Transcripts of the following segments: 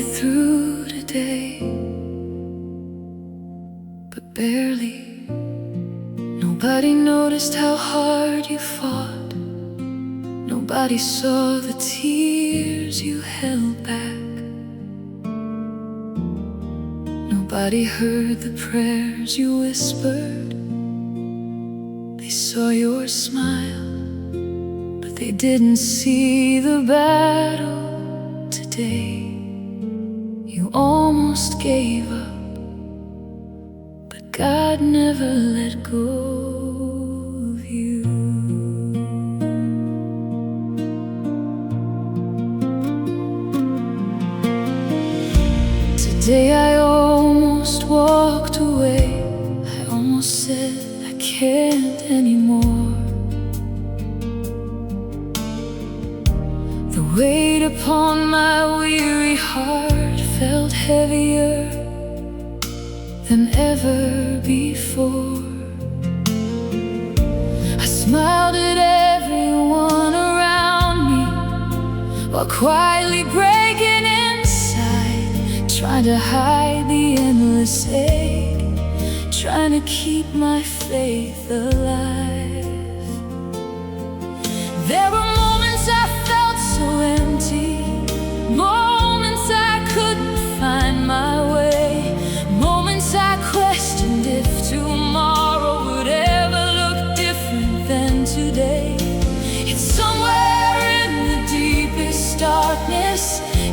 it through today, but barely. Nobody noticed how hard you fought. Nobody saw the tears you held back. Nobody heard the prayers you whispered. They saw your smile, but they didn't see the battle today. You almost gave up, but God never let go of you. Today I almost walked away. I almost said I can't anymore. The weight upon my weary heart felt heavier than ever before. I smiled at everyone around me while quietly breaking inside, trying to hide the endless ache, trying to keep my faith alive. There were moments I felt so empty, moments I couldn't find my way, moments I questioned if tomorrow would ever look different than today. It's somewhere in the deepest darkness,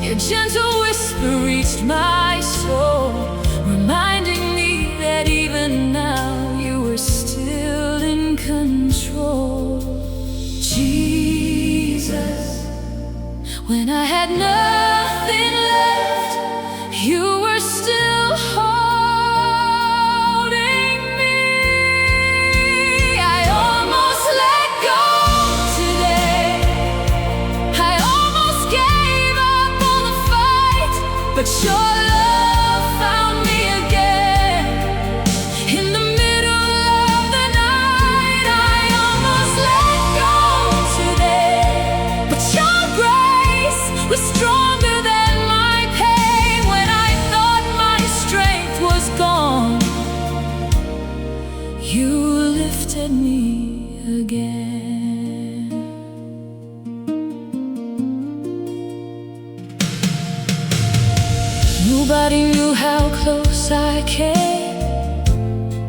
your gentle whisper reached my soul, reminding me that even now you were still in control. Jesus, when I had nothing left, you were still holding me. I almost let go today. I almost gave up on the fight, but your love found me again. In the middle of the night, I almost let go today, but your grace was stronger than my pain. When I thought my strength was gone, you lifted me again. Nobody knew how close I came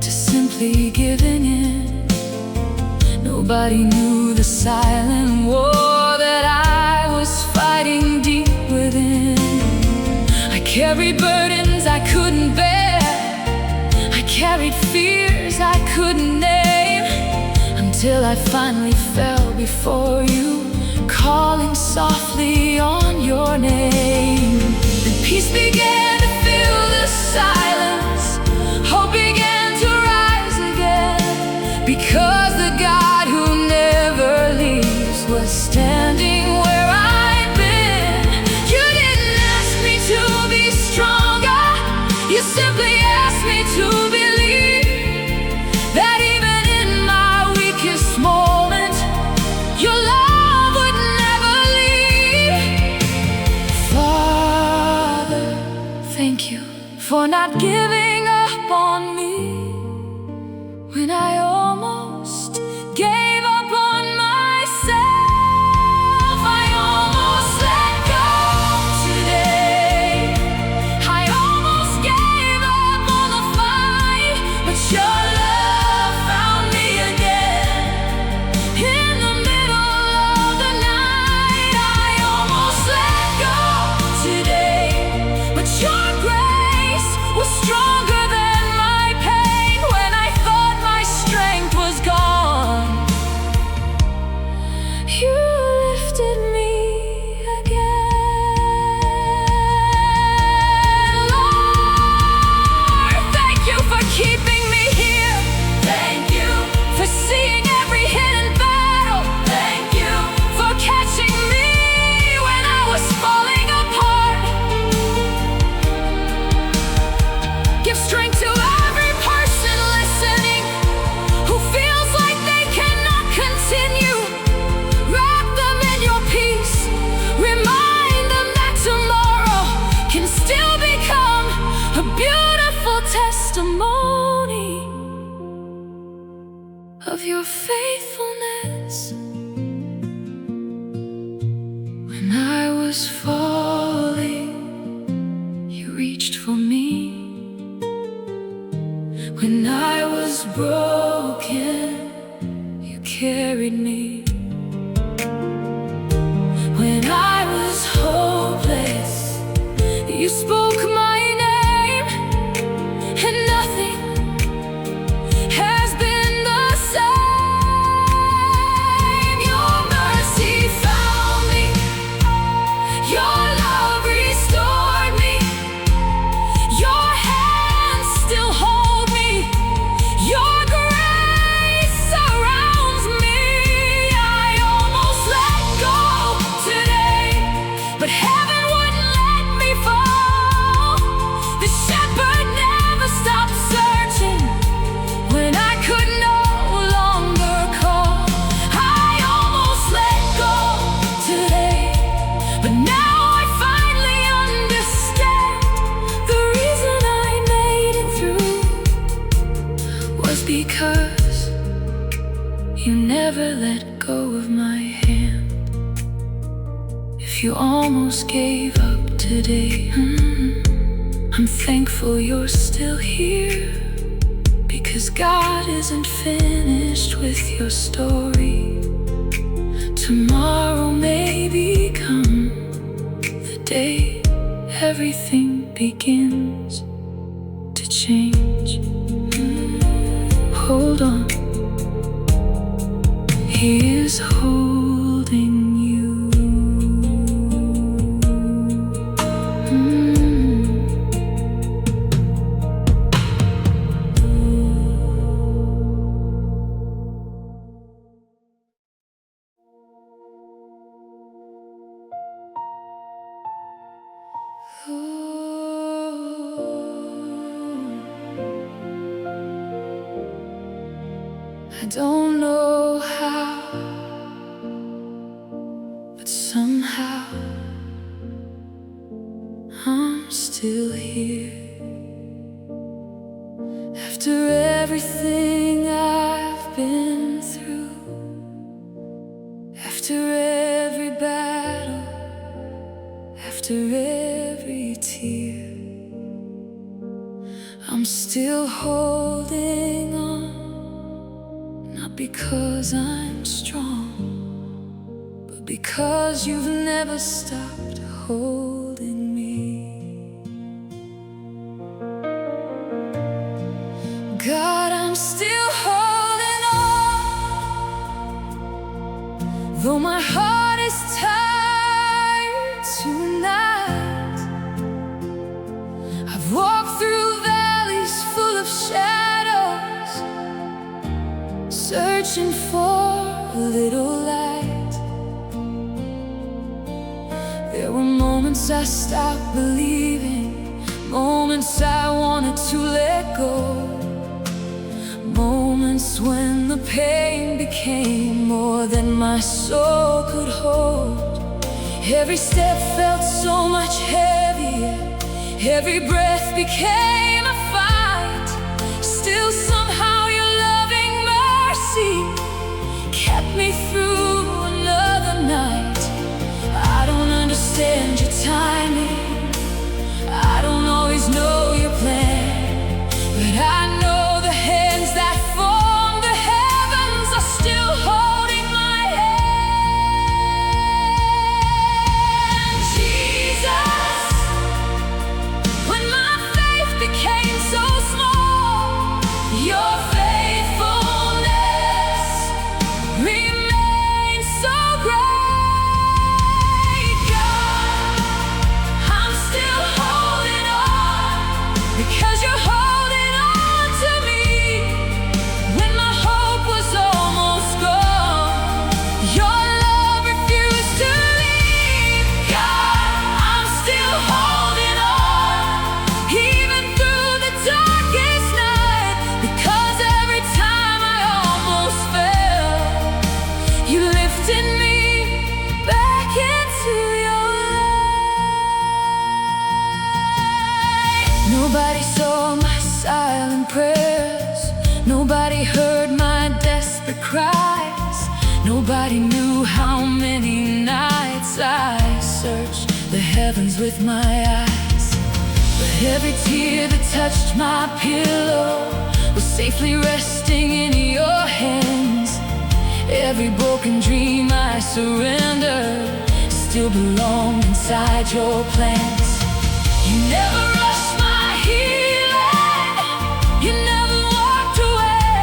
to simply giving in. Nobody knew the silent war that I was fighting deep within. I carried burdens I couldn't bear, I carried fears I couldn't name, until I finally fell before you, calling softly on your name. Then peace began to fill the silence, hope began to rise again, because the God who never leaves was standing where I'd been. You didn't ask me to be stronger, you simply asked me to believe that even in my weakest moment, your love would never leave. Father, thank you for not giving up on me when I almost gave up on myself. I almost let go today. I almost gave up on the fight, but your love found me again. In the middle of the night, I almost let go today, but your grace was strong. of your faithfulness. When I was falling, you reached for me. When I was broken, you carried me. When I was hopeless, you spoke my name, and nothing has been the same. Your mercy found me, your love restored me, your hands still hold me, your grace surrounds me. I almost let go today, but heaven wouldn't let me fall. The shepherd never stopped searching when I could no longer call. I almost let go today, but now I finally understand. The reason I made it through was because you never let go of my hand. If you almost gave up today, I'm thankful you're still here, because God isn't finished with your story. Tomorrow may become the day everything begins to change. Hold on, He is holding you. I don't know how, but somehow I'm still here. After everything I've been through, after every battle, after every tear, I'm still holding on. Not because I'm strong, but because you've never stopped holding me. God, I'm still holding on, though my heart is tired tonight. I've walked through valleys full of shadows, searching for a little light. There were moments I stopped believing, moments I wanted to let go, moments when the pain became more than my soul could hold. Every step felt so much heavier, every breath became a fight. Still somehow your loving mercy kept me through another night. I don't understand your timing, I don't always know your plan, but I know the hands that form the heavens are still holding my hand. Jesus, when my faith became so small, your faithfulness remains so great. God, I'm still holding on, because you're holding on to me. When my hope was almost gone, your love refused to leave. God, I'm still holding on, even through the darkest night, because every time I almost fell, you lifted me back into your light. Nobody saw my silent prayers, nobody heard my desperate Nobody knew how many nights I searched the heavens with my eyes, but every tear that touched my pillow was safely resting in your hands. Every broken dream I surrendered still belonged inside your plans. You never rushed my healing, you never walked away.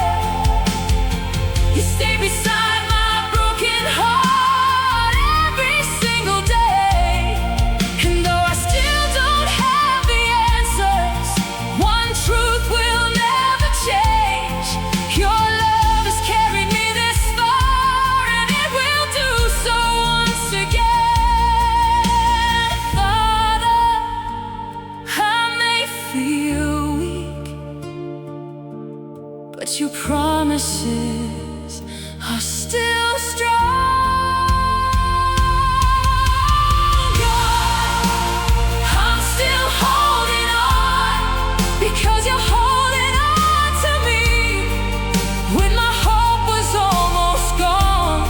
You stayed beside my broken heart every single day. And though I still don't have the answers, one truth will never change: your love has carried me this far, and it will do so once again. Father, I may feel weak, but your promises are still strong. God, I'm still holding on, because you're holding on to me. When my hope was almost gone,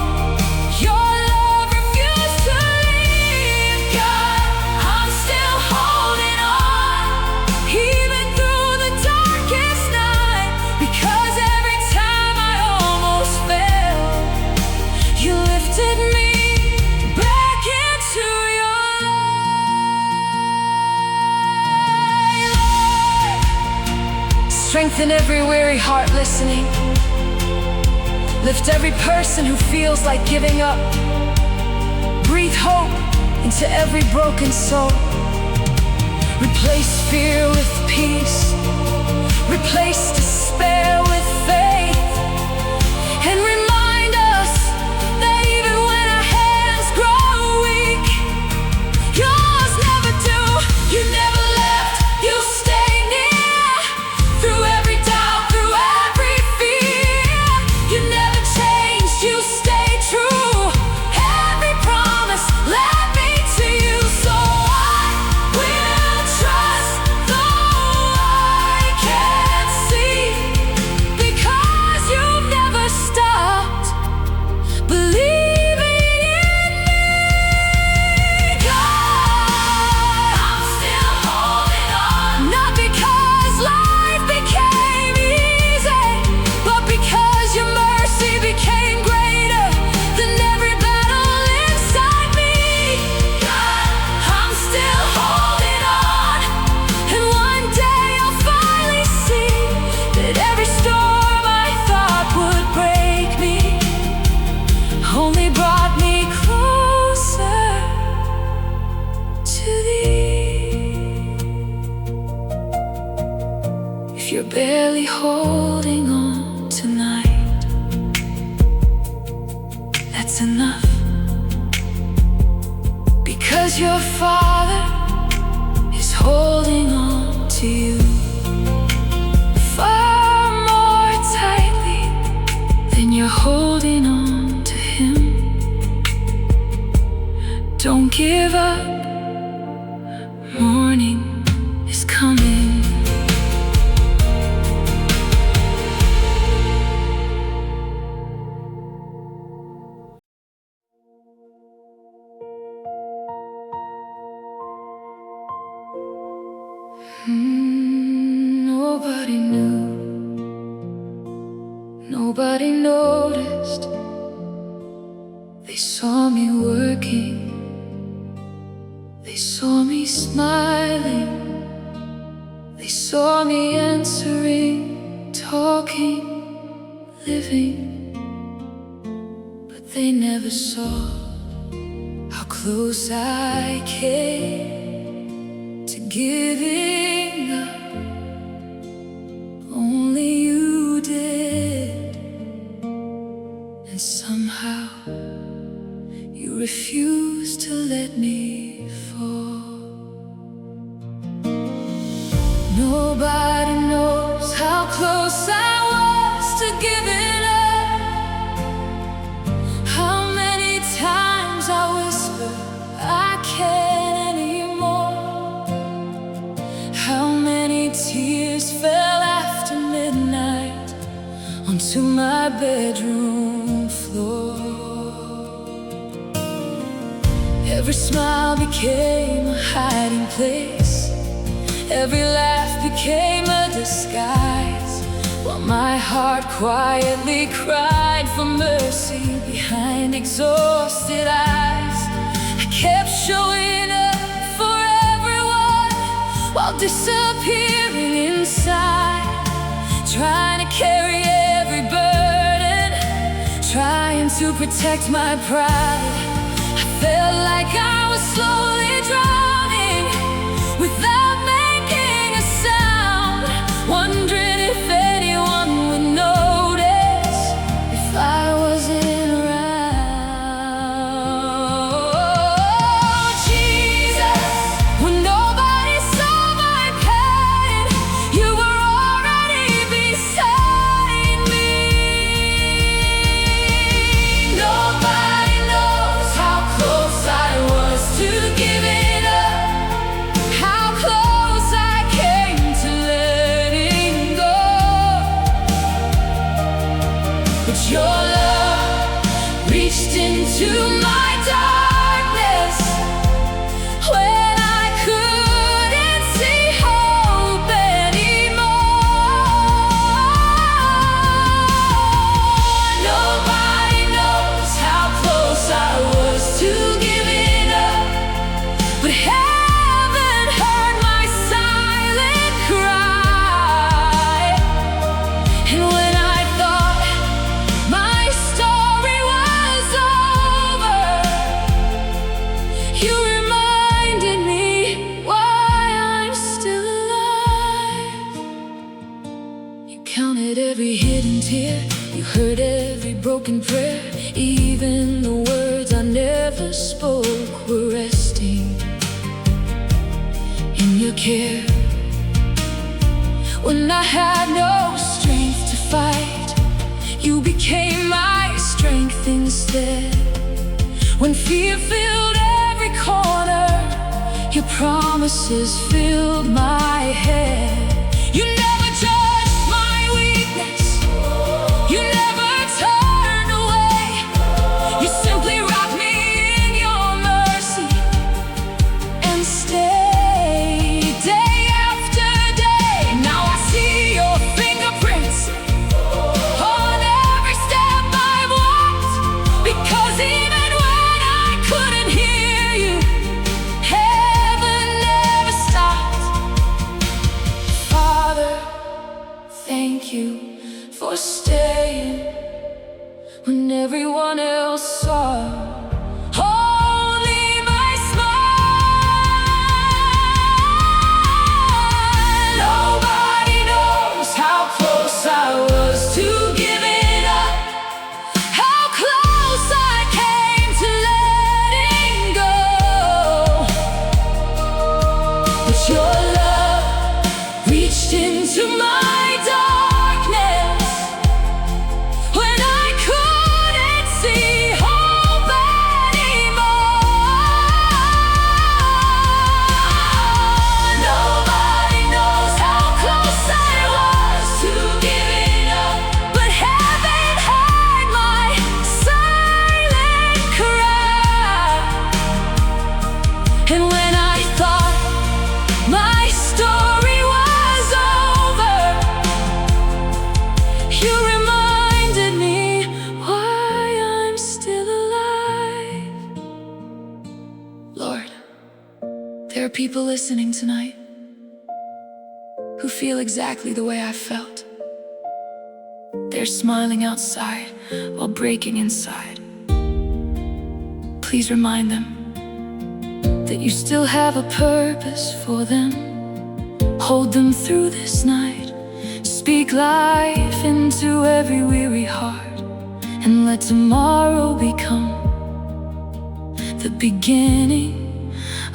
your love refused to leave. God, I'm still holding on, even through the darkest night, because every time I almost fell, you lifted me back into your light. Strengthen every weary heart listening. Lift every person who feels like giving up. Breathe hope into every broken soul. Replace fear with peace. Replace despair with faith. And remind us that even when our hands grow weak, yours never do. You never left, you stay near. Through every doubt, through every fear, you never changed, you stay true. Every promise led me to you, so I will trust though I can't see, because you've never stopped believing in me. God, I'm still holding on, not because life became easy, but because your mercy became greater than every battle inside me. God, I'm still holding on, and one day I'll finally see that every storm I thought would break me only brought me closer to thee. If you're barely holding on tonight, that's enough, because your Father is holding on to you far more tightly than you're holding on to him. Don't give up, morning is coming. Nobody knew, nobody noticed. They saw me working, they saw me smiling, they saw me answering, talking, living, but they never saw how close I came to giving up. Only you did, and somehow you refused to let me fall. Nobody knows how close I was to giving up. How many times I whispered, I can't anymore. How many tears fell after midnight onto my bedroom floor. Every smile became a hiding place. Every laugh became a disguise, while my heart quietly cried for mercy behind exhausted eyes. I kept showing up for everyone while disappearing inside, trying to carry every burden, trying to protect my pride. I felt like I was slowly drowning without making a sound, wondering if anyone would notice if I wasn't around. Jesus, when nobody saw my pain, you were already beside me. Nobody knows how close I was to giving up, how close I came to letting go. But your love reached into my darkness when I couldn't see hope anymore. Nobody knows how close I was to giving up, but heaven heard my silent cry. And when I thought my story was over, you reminded me why I'm still alive. You counted every hidden tear, you heard every broken prayer. Even the words I never spoke were resting in your care. When I had no strength to fight, you became my strength instead. When fear filled every corner, your promises filled my head. You never judged my weakness, you never turned away. You simply wrapped me in your mercy and stayed day after day. Now I see your fingerprints on every step I've walked, because even when I couldn't hear you, heaven never stopped. Father, thank you for staying when everyone else saw only my smile. Nobody knows how close I was to giving up, how close I came to letting go. But your love reached into my darkness when I couldn't see hope anymore. Nobody knows how close I was to giving up, but heaven heard my silent cry. And when I thought my story was over, you reminded me why I'm still alive. Lord, there are people listening tonight who feel exactly the way I felt. They're smiling outside while breaking inside. Please remind them that you still have a purpose for them. Hold them through this night. Speak life into every weary heart, and let tomorrow become the beginning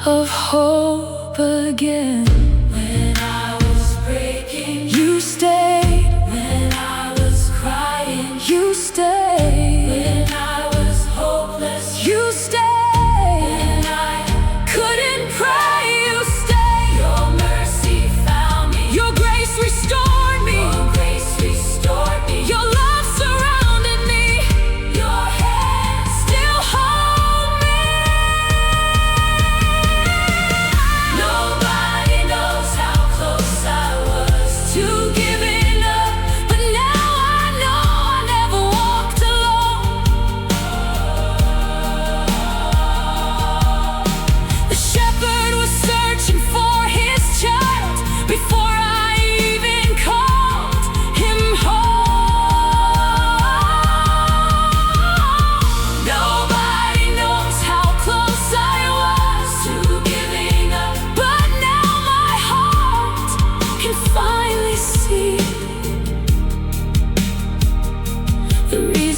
of hope again. When I was breaking, you stayed. When I was crying, you stayed. When I was hopeless, you stayed. When I couldn't pray, you stayed. Your mercy found me. Your grace restored me. Your grace restored me. Your love surrounded me. Your hand still hold me.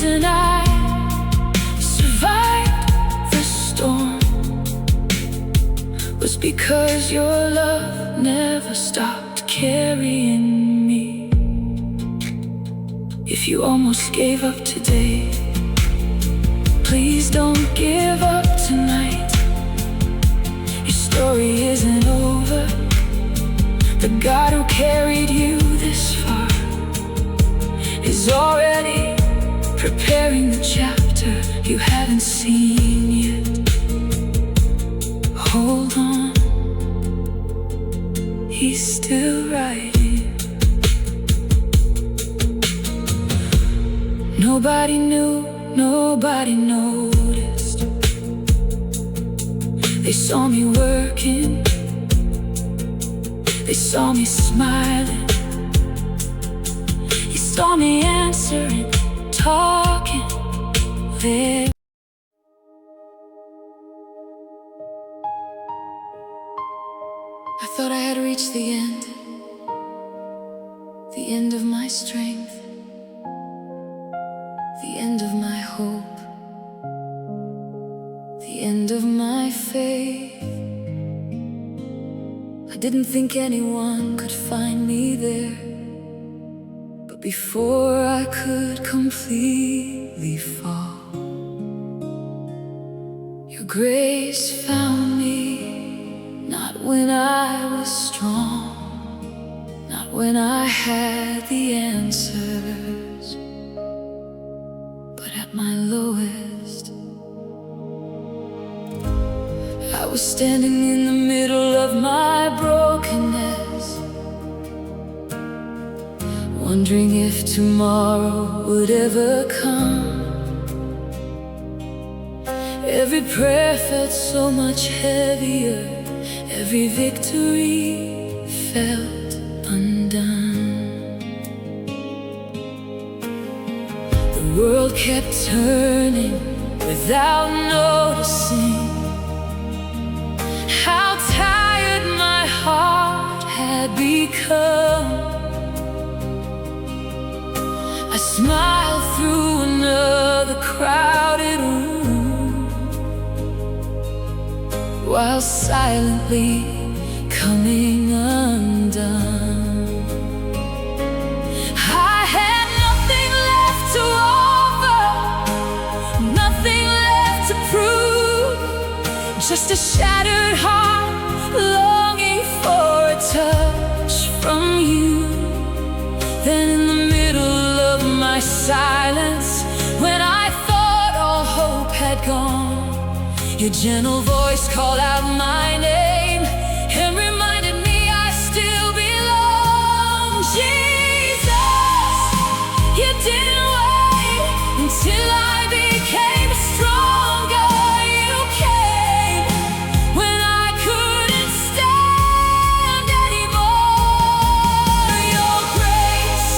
reason I survived the storm was because your love never stopped carrying me. If you almost gave up today, please don't give up tonight. Your story isn't over. The God who carried you this far is already preparing the chapter you haven't seen yet. Hold on, He's still writing. Nobody knew, nobody noticed. They saw me working, they saw me smiling, you saw me answering, talking there. I thought I had reached the end of my strength, the end of my hope, the end of my faith. I didn't think anyone could find me there, but before I could completely fall, your grace found me. Not when I was strong, not when I had the answers, but at my lowest. I was standing in the middle of my brokenness, wondering if tomorrow would ever come. Every prayer felt so much heavier, every victory felt undone. The world kept turning without noticing how tired my heart had become. I smiled through another crowded room, while silently coming undone. I had nothing left to offer, nothing left to prove, just a shattered heart longing for a touch from you. Then in the middle of my silence, when I thought all hope had gone, your gentle voice called out my name and reminded me I still belong. Jesus, you didn't wait until I became stronger. You came when I couldn't stand anymore. Your grace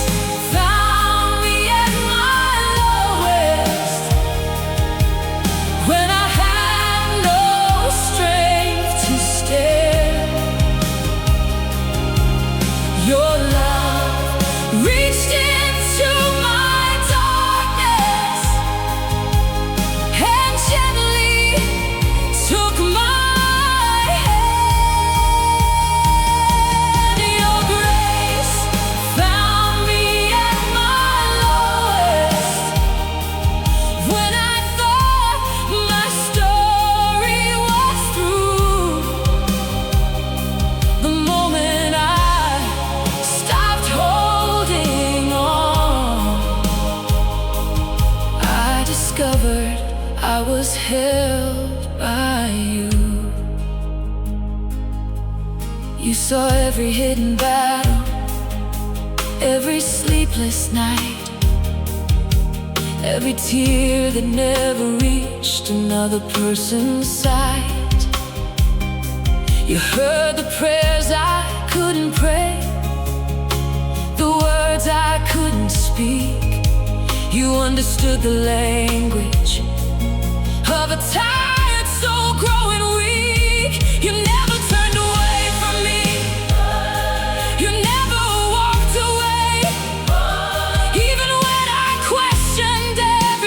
found me at my lowest, when I had no strength to stare. Your love reached into my darkness and gently took my hand. Your grace found me at my lowest, when I thought my story was through. The moment I stopped holding on, I discovered I was held by you. You saw every hidden battle, every sleepless night, every tear that never reached another person's sight. You heard the prayers I couldn't pray, the words I couldn't speak. You understood the language of a tired soul growing weak. You never turned away from me, you never walked away, even when I questioned every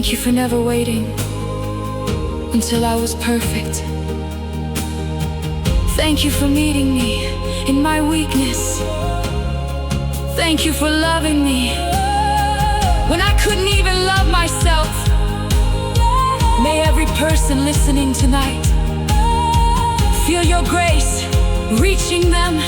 Thank you for never waiting until I was perfect. Thank you for meeting me in my weakness. Thank you for loving me when I couldn't even love myself. May every person listening tonight feel your grace reaching them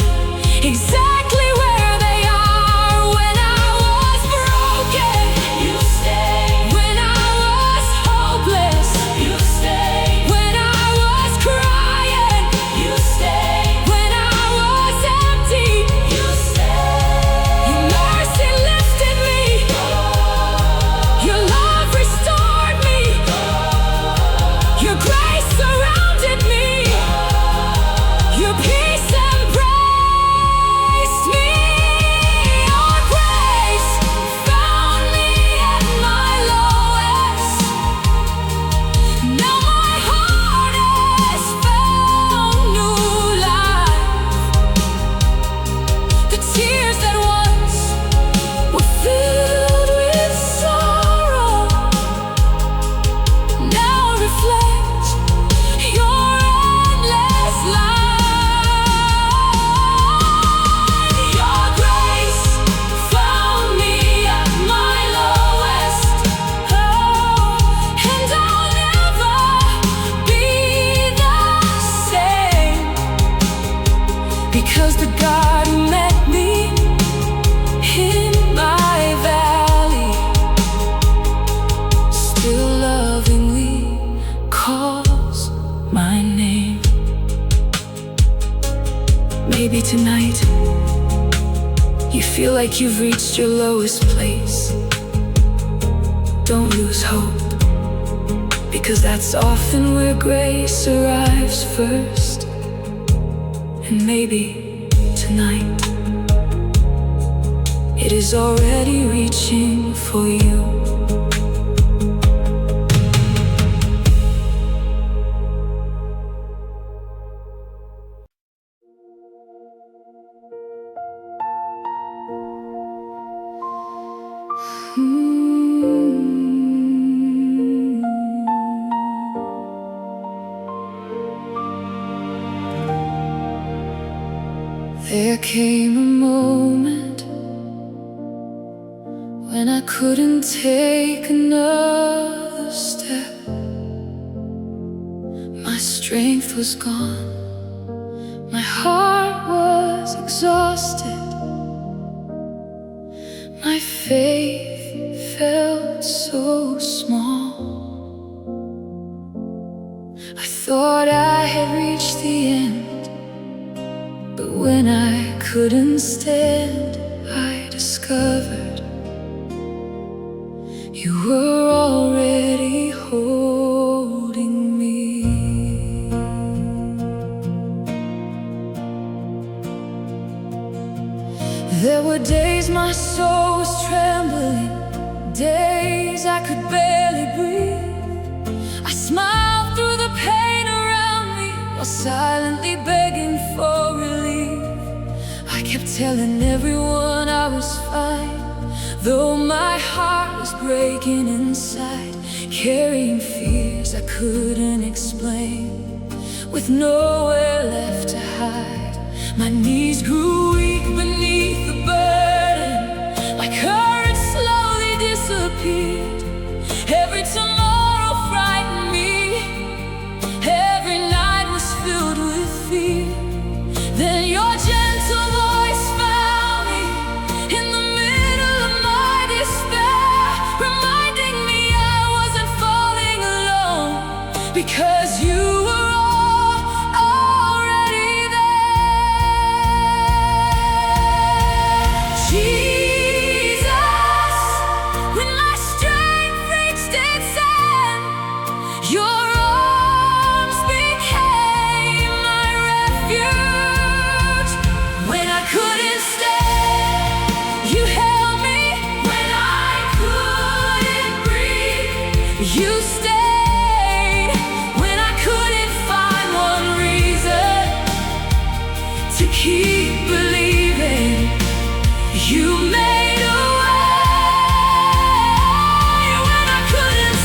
exactly where they are. When I was broken, you stayed. When I was hopeless, you stayed. When I was crying, you stayed. When I was empty, you stayed. Your mercy lifted me. Your love restored me. Your grace surrounded me. Your peace embraced me. Your grace found me at my lowest. Now my heart has found new life. The tears that once were filled with sorrow now reflect your endless light. Your grace found me at my lowest. Oh, and I'll never be the same, because the God who met me in my valley still lovingly calls my name. Maybe tonight you feel like you've reached your lowest place. Don't lose hope, because that's often where grace arrives first. And maybe tonight it is already reaching for you. There came a moment when I couldn't take another step. My strength was gone, my heart was exhausted, my faith felt so small. I thought I had reached the end, but when I couldn't stand, I discovered you were already holding me. There were days my soul was trembling, days I could barely breathe. I smiled through the pain around me while silently begging for relief. I kept telling everyone I was fine, though my heart was breaking inside, carrying fears I couldn't explain. With nowhere left to hide, my knees grew weak beneath the burden. My courage slowly disappeared. Every tomorrow frightened me, every night was filled with fear. Then your gentle voice found me in the middle of my despair, reminding me I wasn't falling alone, because you were already there. Jesus, when my strength reached its end, your arms became my refuge. When I couldn't stand, you held me. When I couldn't breathe, you stayed. When I couldn't find one reason to keep believing, you made a way. When I couldn't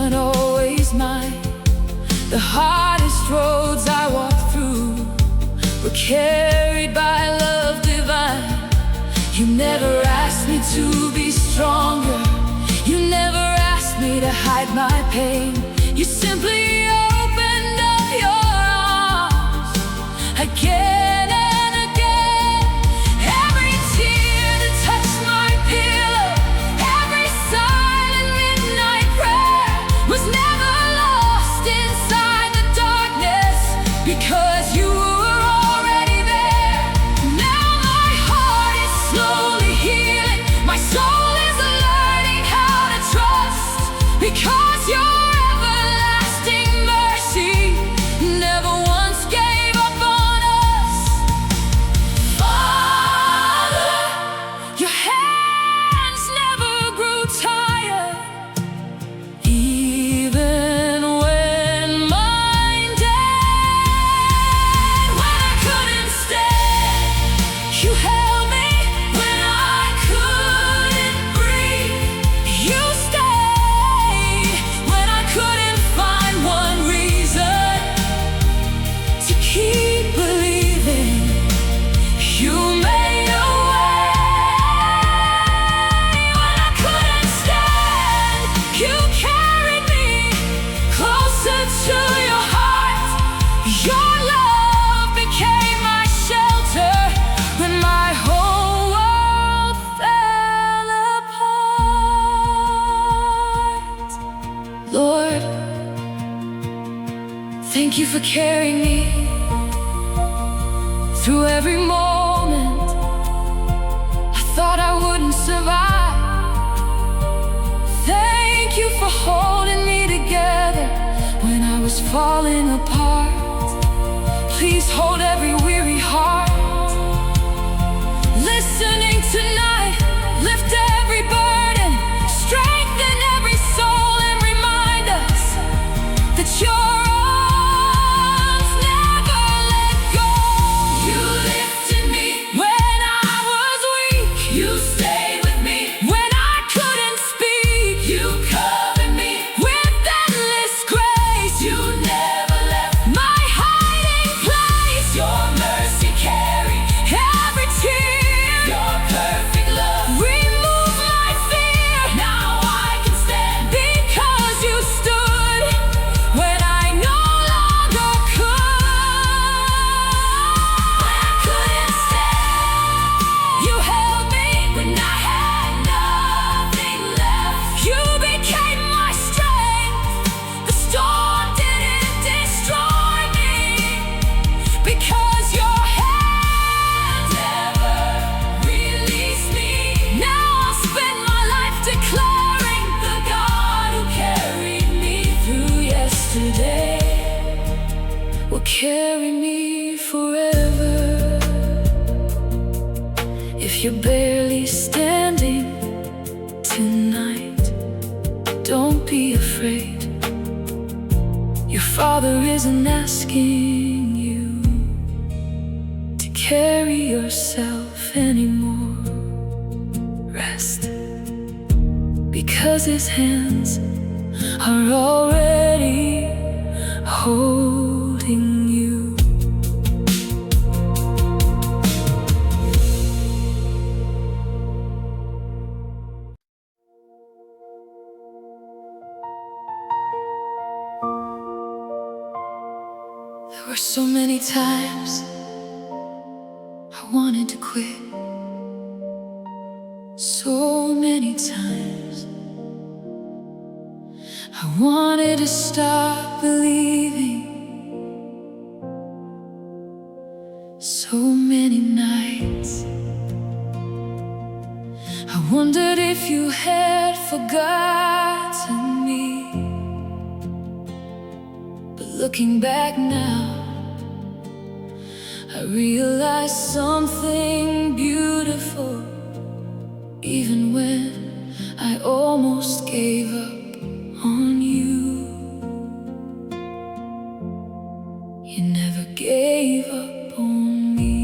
not always mine. The hardest roads I walked through were carried by love divine. You never asked me to be stronger. You never asked me to hide my pain. You simply opened up your arms again and again. Every tear that touched my pillow, every silent midnight prayer was never lost inside the darkness, because you were already there. Now my heart is slowly healing, my soul is learning how to trust, because your everlasting mercy never once gave up on us. Father, your hands never grew tired, even when mine did. When I couldn't stand, you held me. When I couldn't breathe, you stayed. When I couldn't find one reason to keep believing, you made a way. When I couldn't stand, you carried me closer to your heart. Your love became my shelter when my whole world fell apart. Lord, thank you for carrying me through every moment I thought I wouldn't survive. Thank you for holding me together when I was falling apart. Please hold every weary heart listening tonight. Lift every burden, strengthen every soul, and remind us that your arms never let go. You lifted me when I was weak. You stayed with me when I couldn't speak. You covered me with endless grace. You never left my hiding place. Your mercy carried every tear. Your perfect love removed my fear. Now I can stand because you stood when I no longer could. When I couldn't stand, you held me. When I had nothing left, you became my strength. The storm didn't destroy me, because your hand never released me. Now I'll spend my life declaring the God who carried me through yesterday will carry me forever. If you're barely standing tonight, don't be afraid. Your Father isn't asking you to carry yourself anymore. Rest, because His hands are already holding you. There were so many times I wanted to quit. So many times I wanted to stop believing. So many nights I wondered if you had forgotten me. But looking back now, I realized something beautiful. Even when I almost gave up on you, you never gave up on me.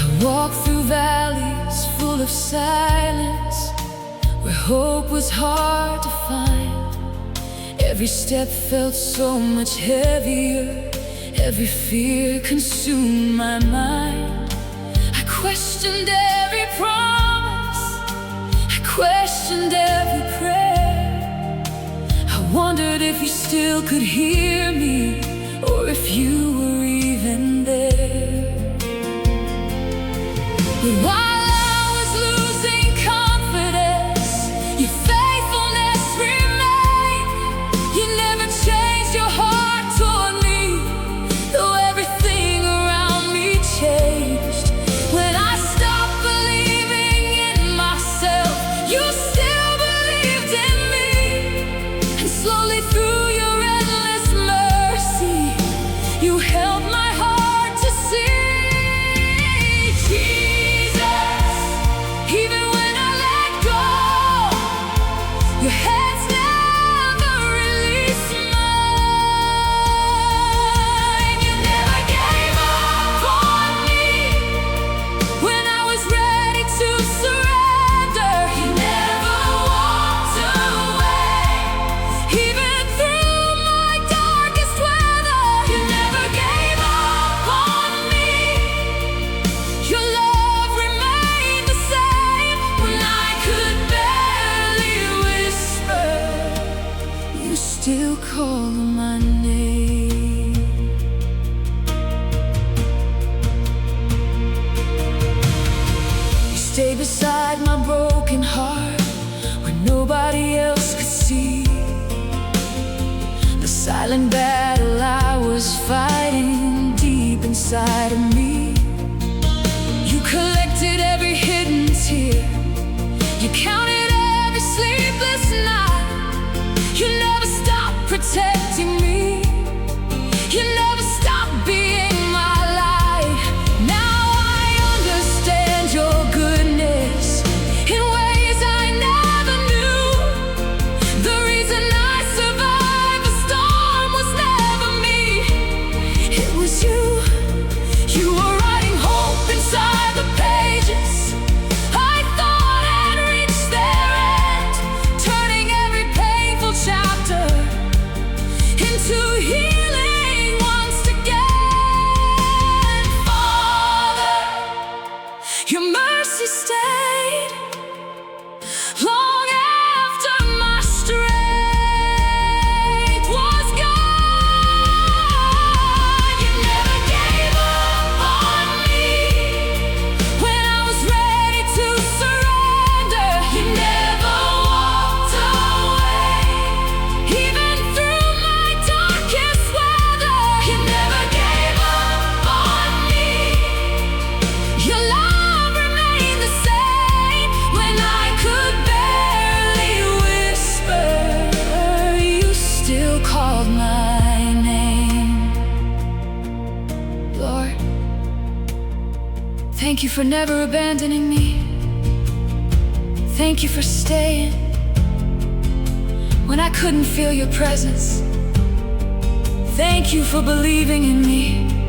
I walked through valleys silence, where hope was hard to find. Every step felt so much heavier, every fear consumed my mind. I questioned every promise, I questioned every prayer. I wondered if you still could hear me, or if you were even there. But while I was losing confidence, your faithfulness remained. You never changed your heart toward me, though everything around me changed. When I stopped believing in myself, you still believed in me. And slowly through your endless mercy, you held my heart to see. Even when I let go, your hands never released mine. You never gave up on me when I was ready to surrender. You never walked away, even through my darkest weather. You never gave up on me. Your love remained the same when I could barely whisper. You still call my name. You stay beside my broken heart when nobody else could see the silent battle I was fighting deep inside of me. You collected every hidden tear, you counted every sleepless night. You never stopped protecting me, you never stopped being my light. Now I understand your goodness in ways I never knew. The reason I survived the storm was never me, it was you. You were writing hope inside the pages I thought had reached their end, turning every painful chapter into healing once again. Father, your mercy stayed long after my strength was gone. You never gave up on me when I was ready to surrender. You never walked away, even through my darkest weather. You never gave up on me. Your love remained the same when I could barely whisper. You still called my name. Lord, thank you for never abandoning me. Thank you for staying when I couldn't feel your presence. Thank you for believing in me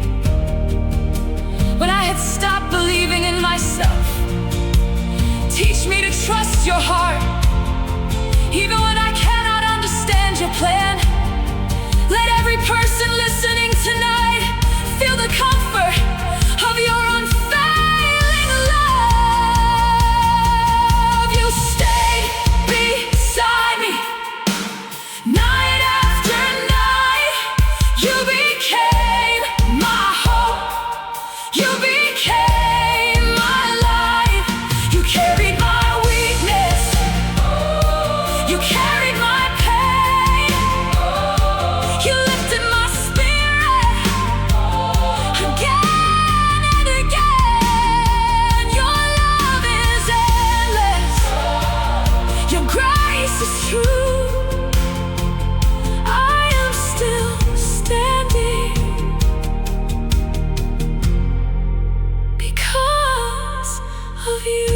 when I had stopped believing in myself. Teach me to trust your heart, even when I cannot understand your plan. Let every person listening tonight feel the comfort of your unfailing love. You stayed beside me night after night. You became my hope, you became my life. You carried my weakness, you carried my pain. You lifted my spirit again and again. Your love is endless, your grace is true. I am still standing because of you.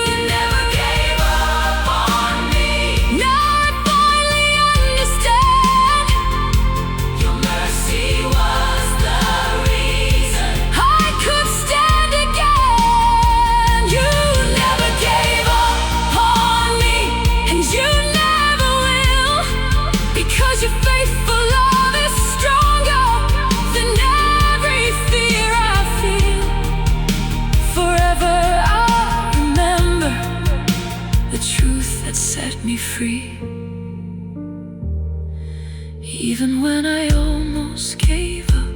You never gave up on me. Now I finally understand. Your mercy was the reason I could stand again. Even when I almost gave up,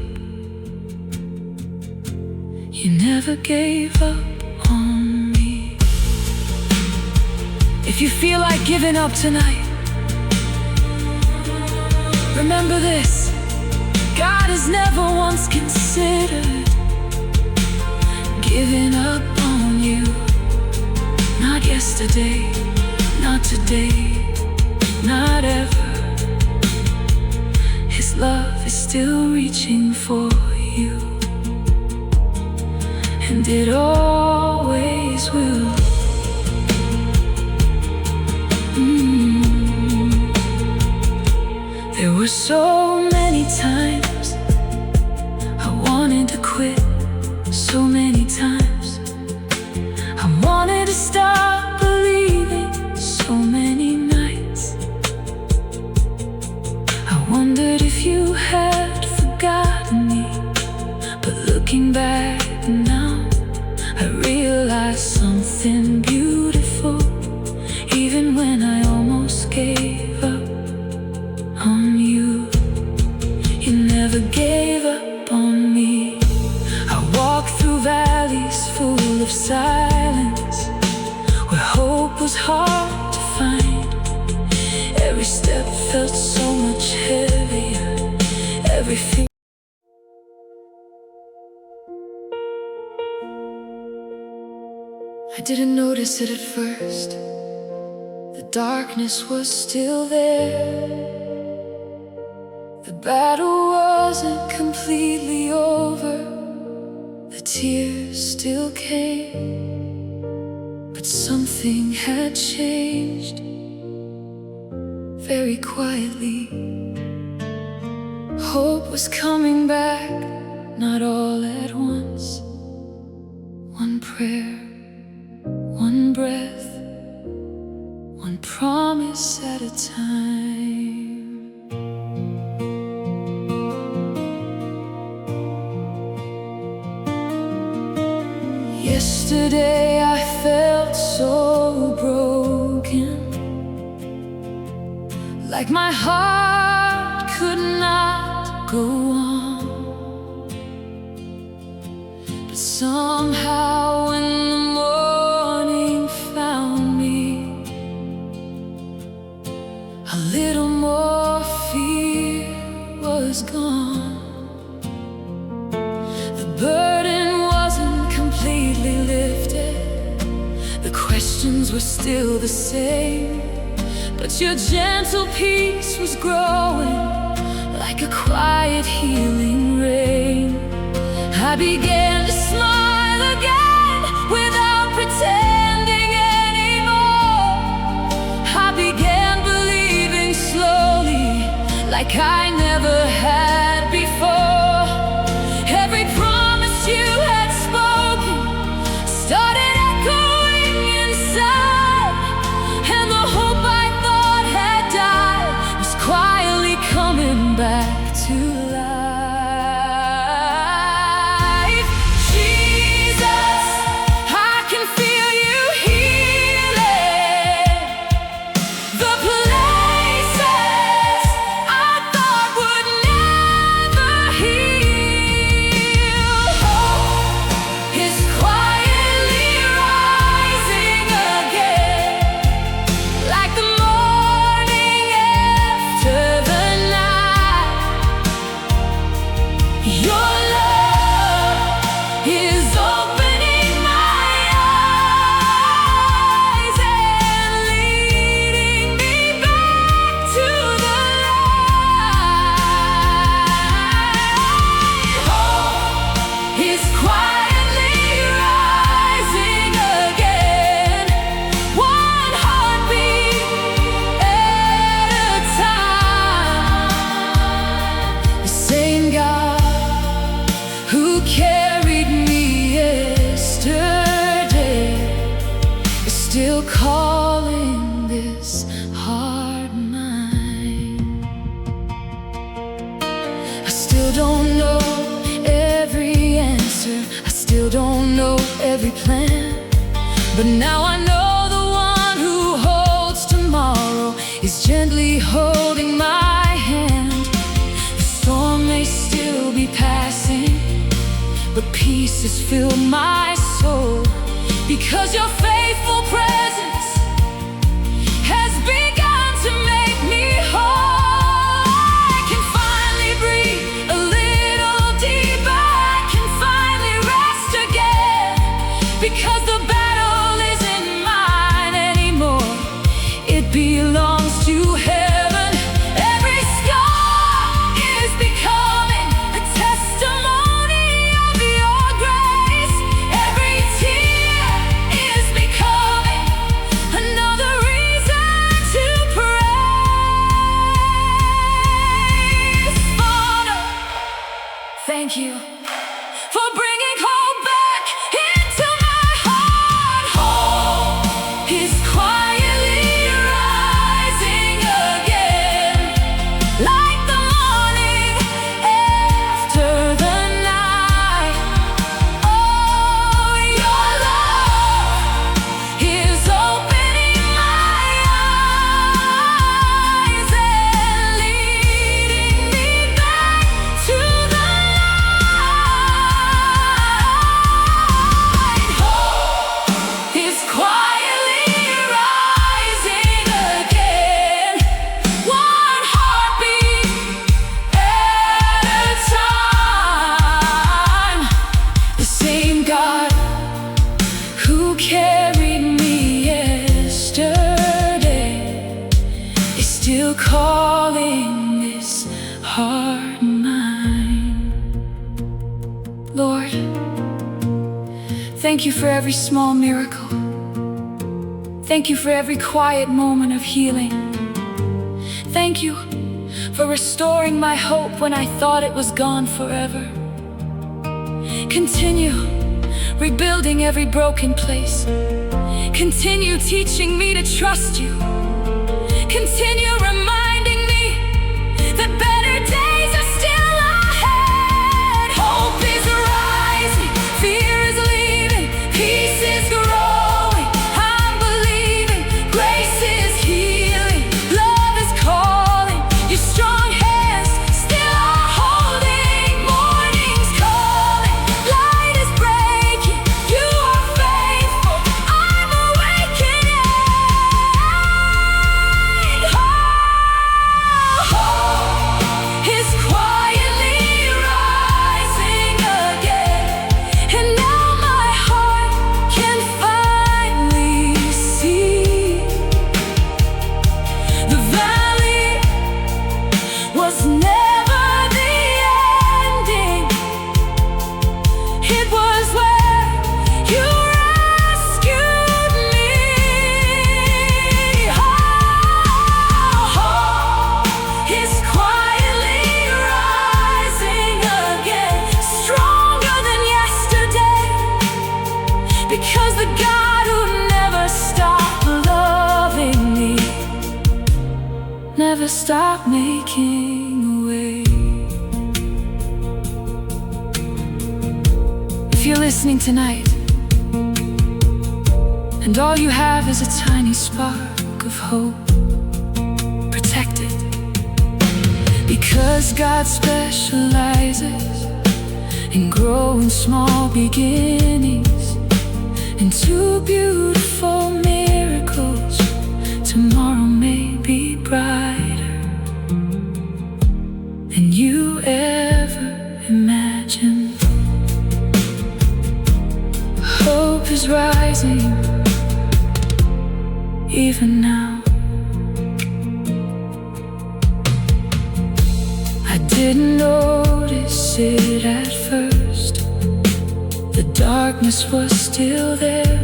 you never gave up on me. If you feel like giving up tonight, remember this: God has never once considered giving up on you. Not yesterday, not today, not ever. His love is still reaching for you, and it always will. There were so many times I wanted to quit, so many times I wanted to stop believing, so many nights I wondered if you had forgotten me. But looking back now, I realized something beautiful. Even when I almost gave up on you, you never gave up on me. I walked through valleys full of silence, where hope was hard to find. Every step felt so much heavier, every fear. I didn't notice it at first. The darkness was still there. The battle wasn't completely over. The tears still came, but something had changed very quietly. Hope was coming back, not all at once. One prayer, one breath, one promise at a time. Yesterday I felt so broken, like my heart could not go on. But somehow when the morning found me, a little more fear was gone. The burden wasn't completely lifted, the questions were still the same, but your gentle peace was growing like a quiet healing rain. I began to smile again without pretending anymore. I began believing slowly like I never had before. Every promise you had spoken started echoing inside, and the hope I thought had died was quietly coming back to life. Jesus, I can feel you healing the places I thought would never heal. Hope is quietly rising again, like the morning after the night. Your love is opening my eyes and leading me back to the light. Hope is quietly rising again, one heartbeat at a time. The same God who carried me yesterday is still calling this heart mine. I still don't know every answer, I still don't know every plan, but now I know the one who holds tomorrow is gently holding my hand. praises fill my soul, because your faithful presence has begun to make me whole. I can finally breathe a little deeper. I can finally rest again, because the battle isn't mine anymore. It belongs to heaven. Every scar is becoming a testimony of your grace. Every tear is becoming another reason to praise. Father, thank you for bringing hope back into my heart. Hope is quietly rising again, like the morning after the night. Oh, your love is opening my eyes and leading me back to the light. Hope is quietly rising again, one heartbeat at a time. The same God who carried me yesterday is still calling this heart mine. Lord, thank you for every small miracle. Thank you for every quiet moment of healing. Thank you for restoring my hope when I thought it was gone forever. Continue rebuilding every broken place. Continue teaching me to trust you. Continue reminding me that better days are still ahead. Hope is rising, fear is leaving, peace is growing. I'm believing, grace is healing, love is calling. Your strong hands still are holding. Morning's calling, light is breaking. You are faithful, I'm awakening. Hope is quietly rising again, and now my heart can finally see the valley was never the ending. It was where you rescued me. Hope is quietly rising again, stronger than yesterday, because the God who never stopped loving me never stopped making a way. If you're listening tonight and all you have is a tiny spark of hope, protect it, because God specializes in growing small beginnings into beautiful miracles. Tomorrow may be brighter than you ever imagined. Hope is rising even now. I didn't notice it at first. The darkness was still there.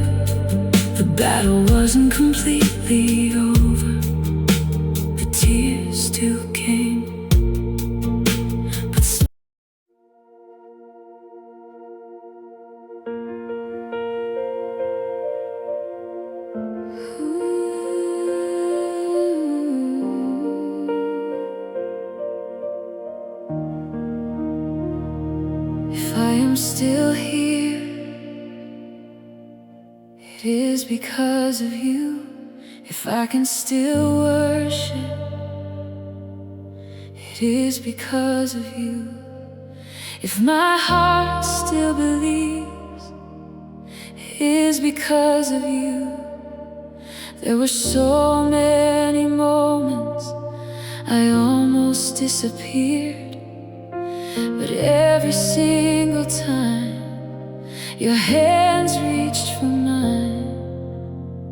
The battle wasn't completely over. The tears still came, but if I am still here, it is because of you. If I can still worship, it is because of you. If my heart still believes, is because of you. There were so many moments I almost disappeared, but every single time your hands reached for mine.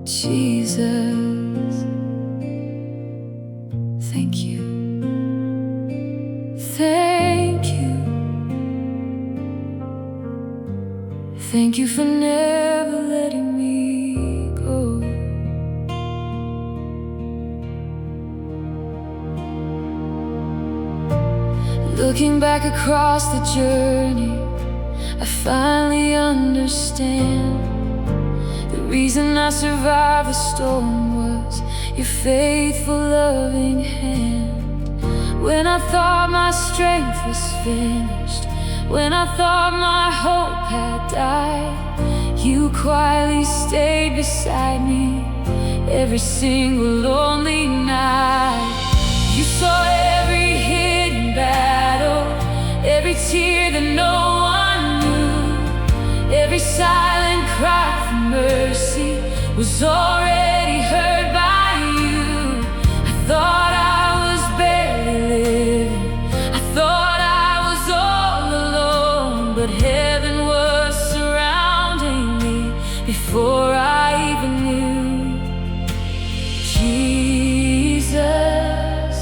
Jesus, thank you. Thank you. Thank you for never letting me go. Looking back across the journey, I finally understand. The reason I survived the storm was your faithful, loving hand. When I thought my strength was finished, when I thought my hope had died, you quietly stayed beside me every single lonely night. You saw every hidden battle, every tear that no one knew, every silent cry for mercy was already heard by you. I thought I was barely living, I thought I was all alone, but heaven was surrounding me before I even knew. Jesus,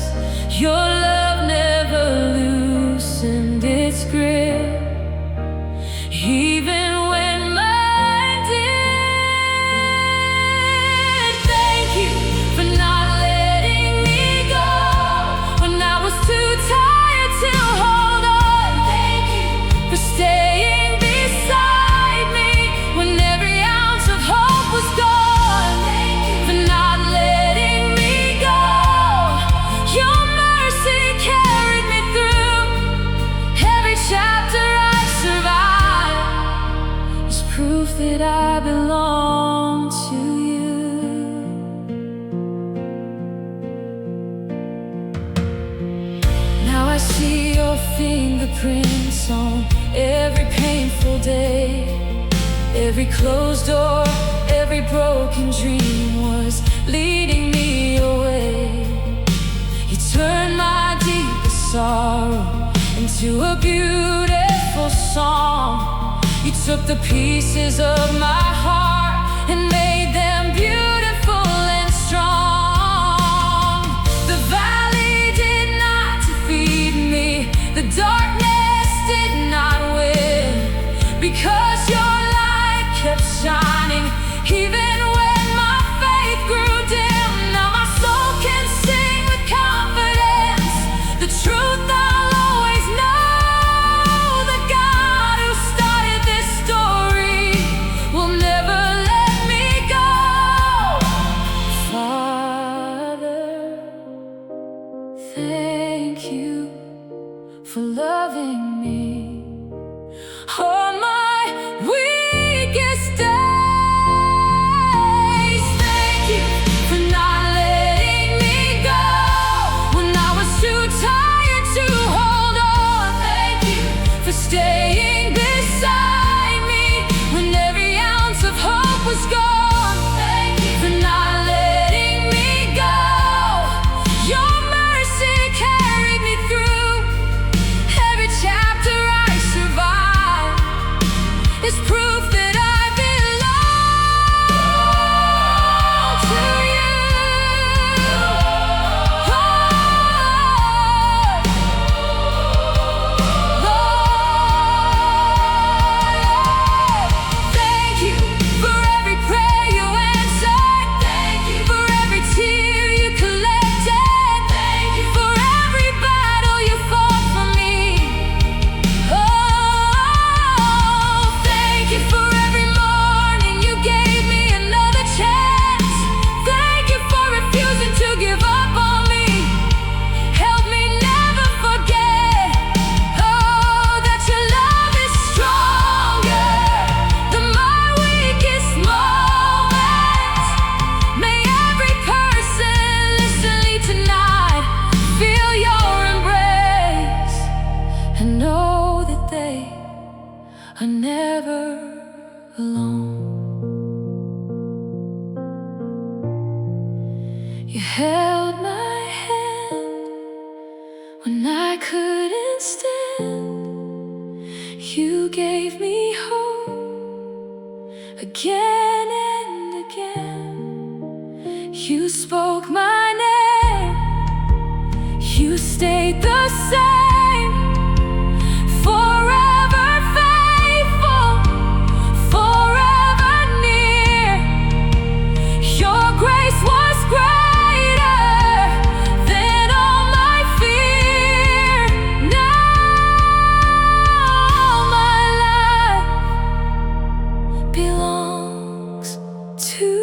your love never loosened its grip, even when mine did. Thank you for not letting me go when I was too tired to hold on. Thank you for staying beside me when every ounce of hope was gone. Thank you for not letting me go. Your mercy carried me through every chapter I survived. It's proof that I belong to you. Now I see your fingerprints on every painful day, every closed door, every broken dream was leading me away. You turned my deepest sorrow into a beautiful song. You took the pieces of my heart and made them beautiful and strong. The valley did not defeat me, the darkness did not win, because your light kept shining even when my faith grew dim. Now my soul can sing with confidence the truth I'll always know. The God who started this story will never let me go. Father, thank you for loving me on my weakest days. Thank you for not letting me go when I was too tired to hold on. Thank you for staying beside me when every ounce of hope was gone. Thank you for not letting me go. Your mercy carried me through every chapter I survived. It's proof that I belong to you. Lord, thank you for every prayer you answered. Thank you for every tear you collected. Thank you for every battle you fought for me. Oh, thank you for every morning you gave me another chance. Thank you for refusing to give up on me. Help me never forget, oh, that your love is stronger than my weakest moments. May every person listening tonight feel your embrace and know that they are never alone. You held my hand when I couldn't stand. You gave me hope again and again. You spoke my name. You stayed the same. Forever faithful, forever near. Your grace was greater than all my fear. Now my life belongs to you.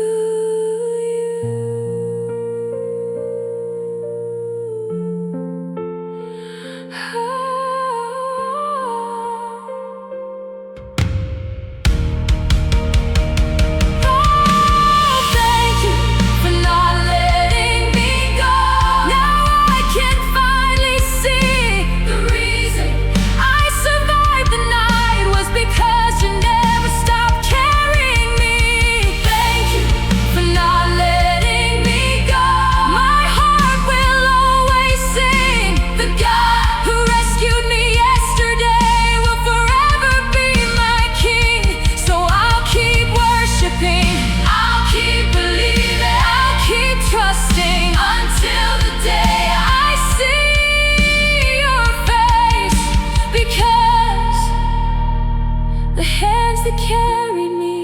That carried me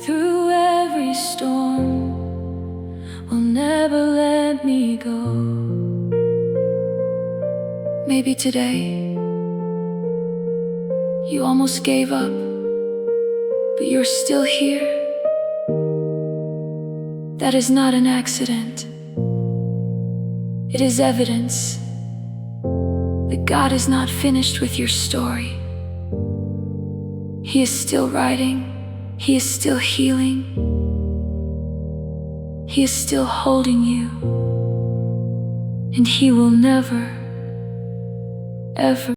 through every storm will never let me go. Maybe today you almost gave up, but you're still here. That is not an accident. It is evidence that God is not finished with your story. He is still writing, He is still healing, He is still holding you, and He will never, ever